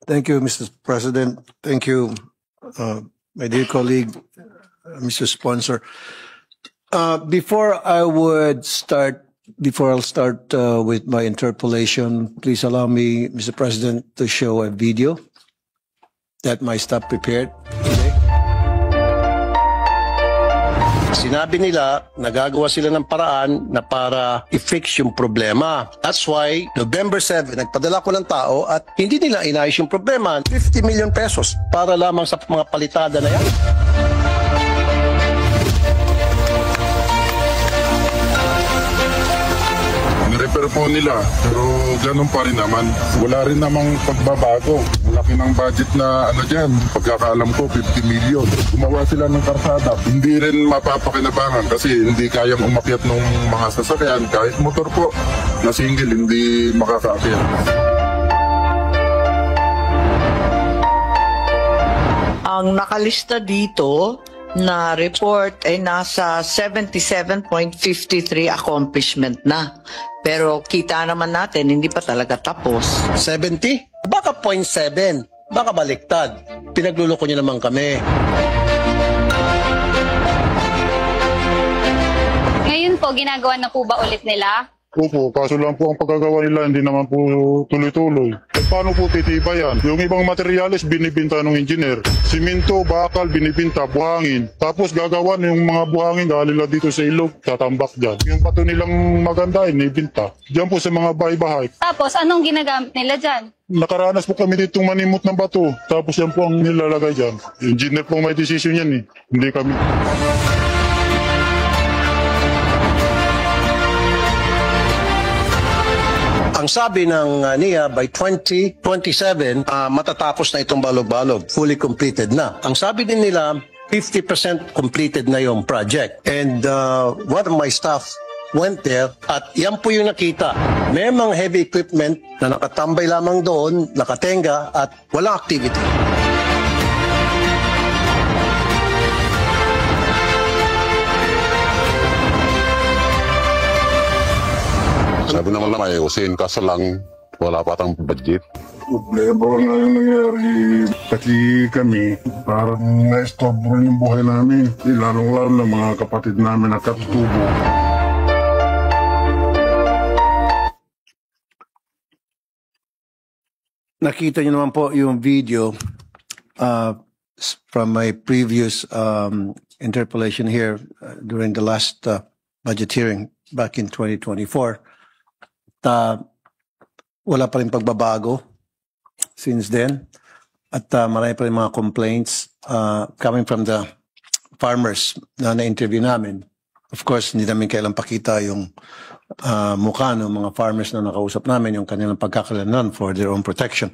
Thank you, Mr. President. Thank you, my dear colleague, Mr. Sponsor. Before I'll start with my interpolation, please allow me, Mr. President, to show a video that my staff prepared today. Sinabi nila, nagagawa sila ng paraan na para i-fix yung problema. That's why, November 7, nagpadala ko ng tao at hindi nila inayos yung problema. 50 million pesos para lamang sa mga palitada na yan. Repair po nila, pero ganun pa rin naman. Wala rin namang pagbabago. Malaki ng budget na dyan, pagkakaalam ko 50 million. Gumawa sila ng karsada, hindi rin mapapakinabangan kasi hindi kayang umakyat ng mga sasakyan. Kahit motor po na single, hindi makakaakyat. Ang nakalista dito na report ay nasa 77.53 accomplishment na. Pero kita naman natin, hindi pa talaga tapos. 70? Baka 0.7. Baka baliktad. Pinagluloko niyo naman kami. Ngayon po, ginagawa na po ba ulit nila? Opo, kaso lang po ang pagkagawa nila hindi naman po tuloy-tuloy. E paano po titibayan? Yung ibang materyales binibinta ng engineer. Siminto, bakal, binibinta, buhangin. Tapos gagawa yung mga buhangin galing dito sa ilog, tatambak dyan. Yung bato nilang maganda, inibinta. Diyan po sa mga bahay-bahay. Tapos, anong ginagamit nila dyan? Nakaranas po kami ditong manimot ng bato. Tapos yan po ang nilalagay dyan. Engineer po may decision yan eh. Hindi kami. Ang sabi ng NIA, by 2027, matatapos na itong balog-balog. Fully completed na. Ang sabi din nila, 50% completed na yung project. And one of my staff went there at yan po yung nakita. May mga heavy equipment na nakatambay lamang doon, nakatenga at walang activity. Sabi naman lang ayusin, kaso lang wala pa tayong budget. Problema nga yung nangyari. Kasi kami, parang na-stop rin yung buhay namin. Lalong-lalo ng mga kapatid namin na katutubo. Nakita niyo naman po yung video from my previous interpolation here during the last budget hearing back in 2024. Wala pa rin pagbabago since then. At marami pa rin mga complaints coming from the farmers na na-interview namin. Of course, hindi namin kailang pakita yung mukha ng mga farmers na nakausap namin, yung kanilang pagkakalanlan for their own protection.